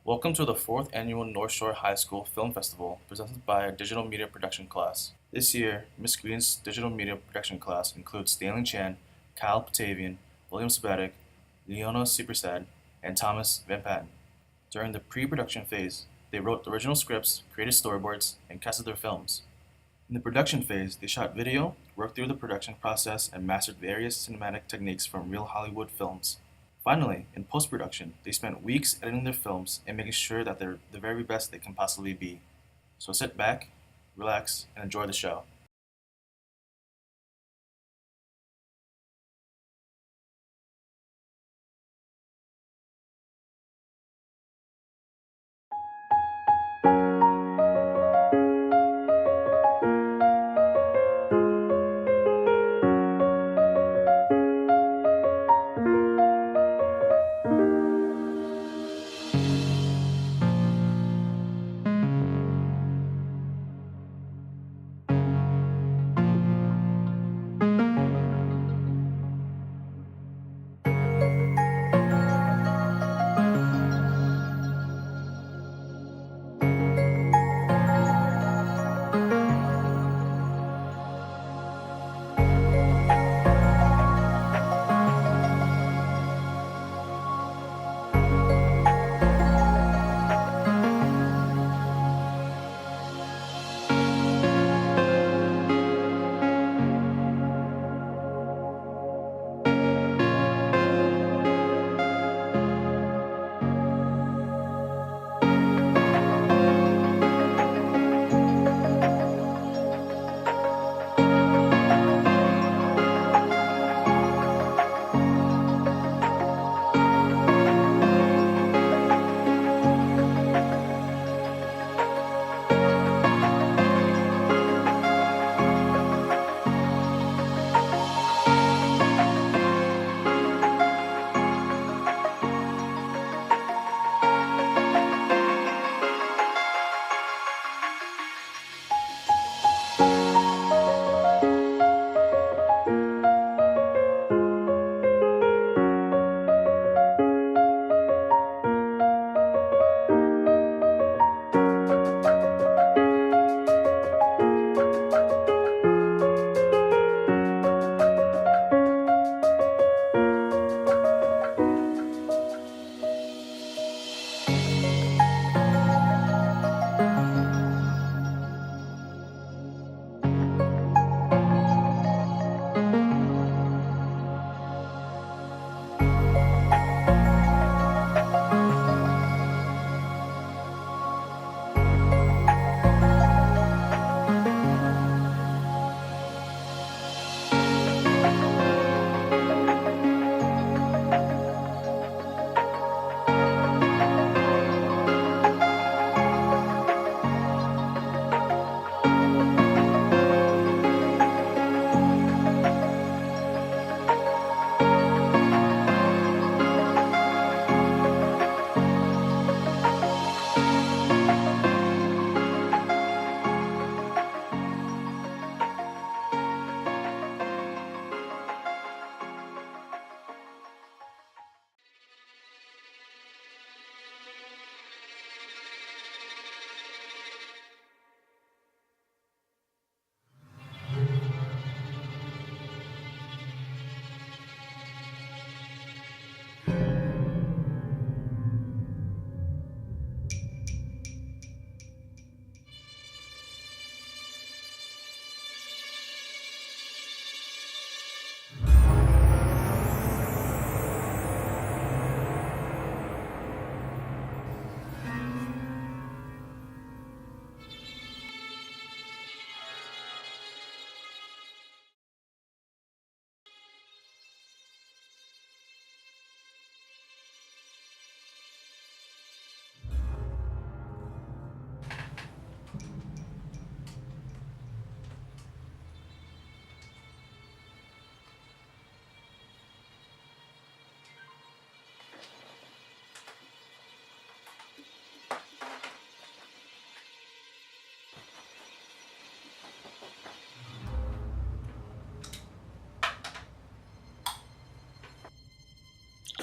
Welcome to the 4th Annual North Shore High School Film Festival presented by a digital media production class. This year, Miss Green's digital media production class includes Stanley Chan, Kyle Patavian, William Sabatic, Leona Supersad, and Thomas Van Patten. During the pre-production phase, they wrote original scripts, created storyboards, and casted their films. In the production phase, they shot video, worked through the production process, and mastered various cinematic techniques from real Hollywood films. Finally, in post-production, they spent weeks editing their films and making sure that they're the very best they can possibly be. So sit back, relax, and enjoy the show.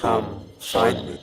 Come, find me.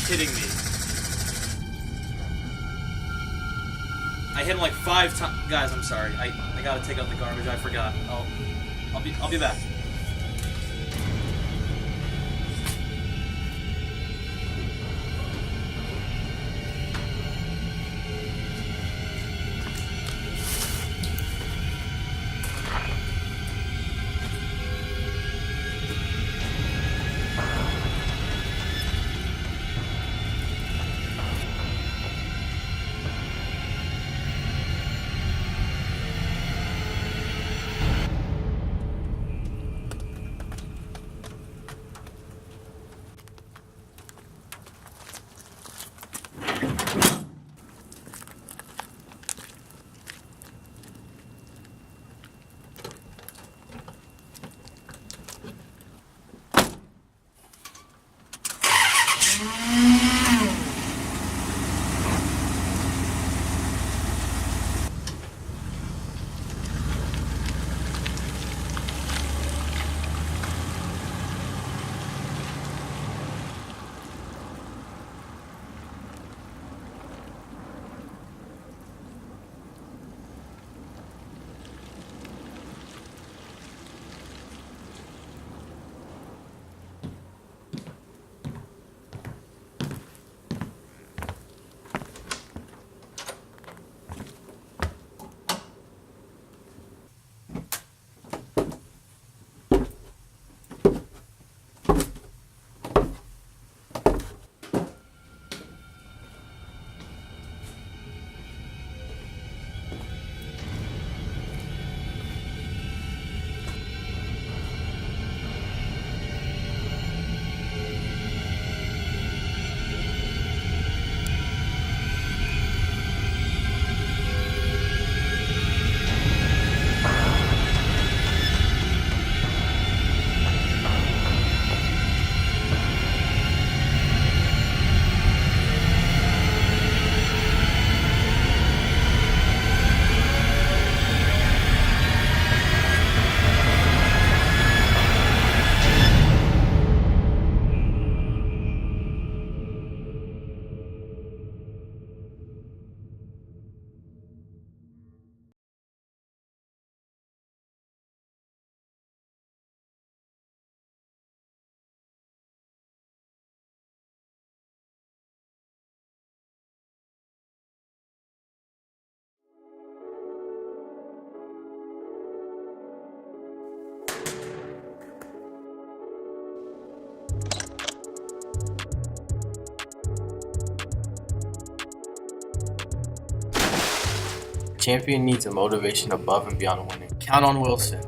kidding me? I hit him like 5 times. Guys, I'm sorry. I gotta take out the garbage. I forgot. I'll be back. Champion needs a motivation above and beyond winning. Count on Wilson.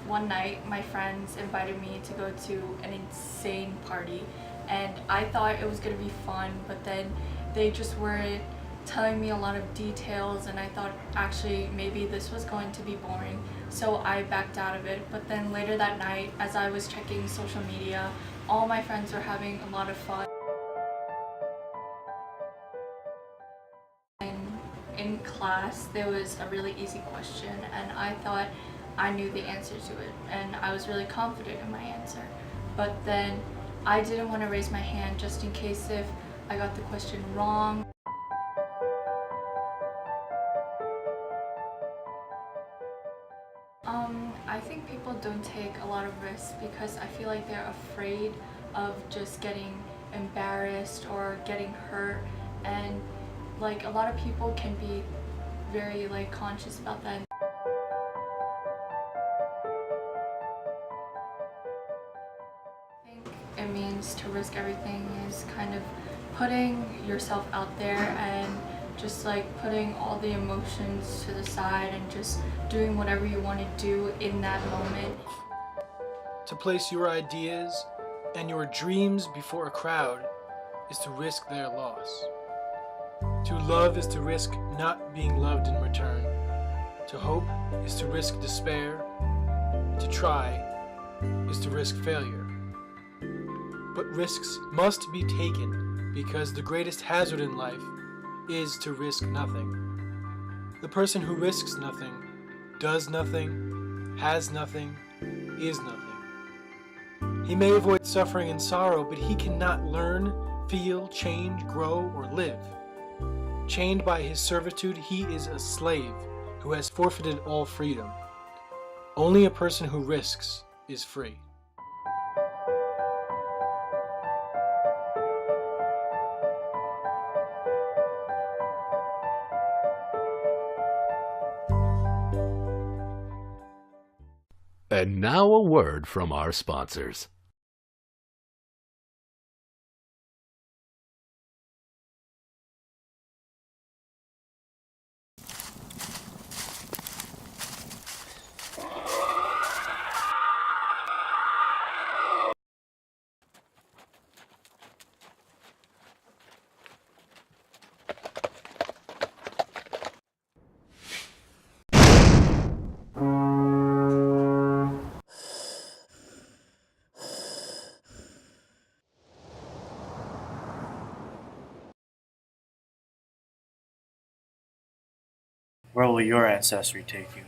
One night, my friends invited me to go to an insane party, and I thought it was going to be fun, but then they just weren't telling me a lot of details, and I thought actually maybe this was going to be boring, so I backed out of it. But then later that night, as I was checking social media, all my friends were having a lot of fun. In class, there was a really easy question, and I thought I knew the answer to it, and I was really confident in my answer. But then I didn't want to raise my hand just in case if I got the question wrong. I think people don't take a lot of risks because I feel like they're afraid of just getting embarrassed or getting hurt, and like a lot of people can be very like conscious about that. I think it means to risk everything is kind of putting yourself out there and just like putting all the emotions to the side and just doing whatever you want to do in that moment. To place your ideas and your dreams before a crowd is to risk their loss. To love is to risk not being loved in return. To hope is to risk despair. To try is to risk failure. But risks must be taken because the greatest hazard in life is to risk nothing. The person who risks nothing, does nothing, has nothing, is nothing. He may avoid suffering and sorrow, but he cannot learn, feel, change, grow, or live. Chained by his servitude, he is a slave who has forfeited all freedom. Only a person who risks is free. And now a word from our sponsors. Where will your ancestry take you?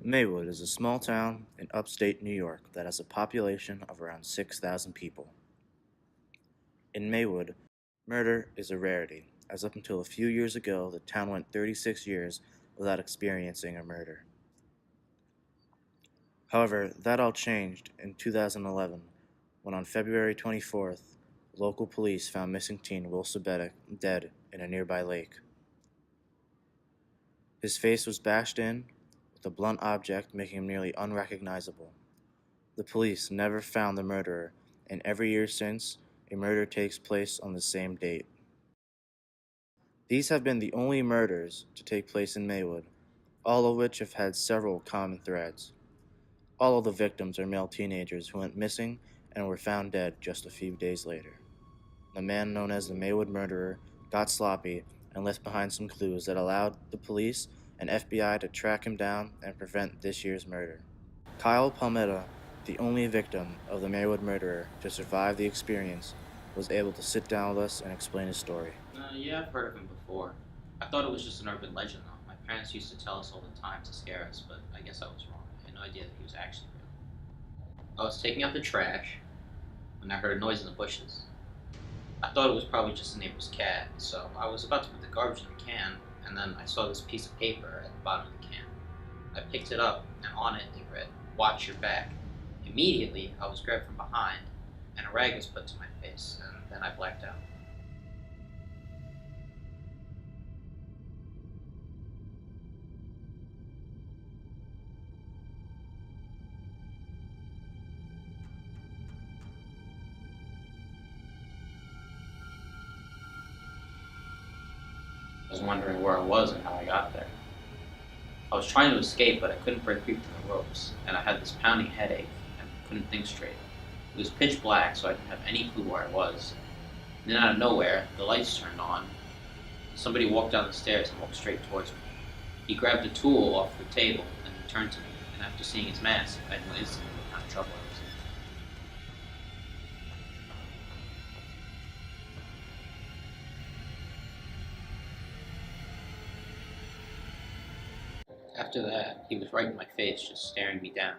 Maywood is a small town in upstate New York that has a population of around 6,000 people. In Maywood, murder is a rarity, as up until a few years ago, the town went 36 years without experiencing a murder. However, that all changed in 2011, when on February 24th, local police found missing teen Will Sabetic dead in a nearby lake. His face was bashed in with a blunt object, making him nearly unrecognizable. The police never found the murderer, and every year since, a murder takes place on the same date. These have been the only murders to take place in Maywood, all of which have had several common threads. All of the victims are male teenagers who went missing and were found dead just a few days later. The man known as the Maywood murderer got sloppy and left behind some clues that allowed the police and FBI to track him down and prevent this year's murder. Kyle Palmetta, the only victim of the Maywood murderer to survive the experience, was able to sit down with us and explain his story. Yeah, I've heard of him before. I thought it was just an urban legend, though. My parents used to tell us all the time to scare us, but I guess I was wrong. I had no idea that he was actually real. I was taking out the trash when I heard a noise in the bushes. I thought it was probably just the neighbor's cat, so I was about to put the garbage in the can, and then I saw this piece of paper at the bottom of the can. I picked it up, and on it read, Watch your back. Immediately, I was grabbed from behind, and a rag was put to my face, and then I blacked out. I was wondering where I was and how I got there. I was trying to escape, but I couldn't break free from the ropes, and I had this pounding headache and couldn't think straight. It was pitch black, so I didn't have any clue where I was. And then out of nowhere, the lights turned on. Somebody walked down the stairs and walked straight towards me. He grabbed a tool off the table and he turned to me, and after seeing his mask, I knew instantly what kind of trouble I was in. After that, he was right in my face, just staring me down.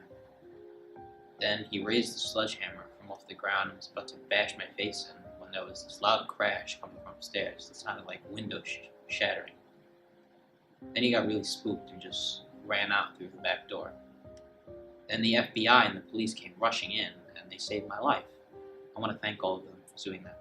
Then he raised the sledgehammer from off the ground and was about to bash my face in when there was this loud crash coming from upstairs that sounded like windows shattering. Then he got really spooked and just ran out through the back door. Then the FBI and the police came rushing in and they saved my life. I want to thank all of them for doing that.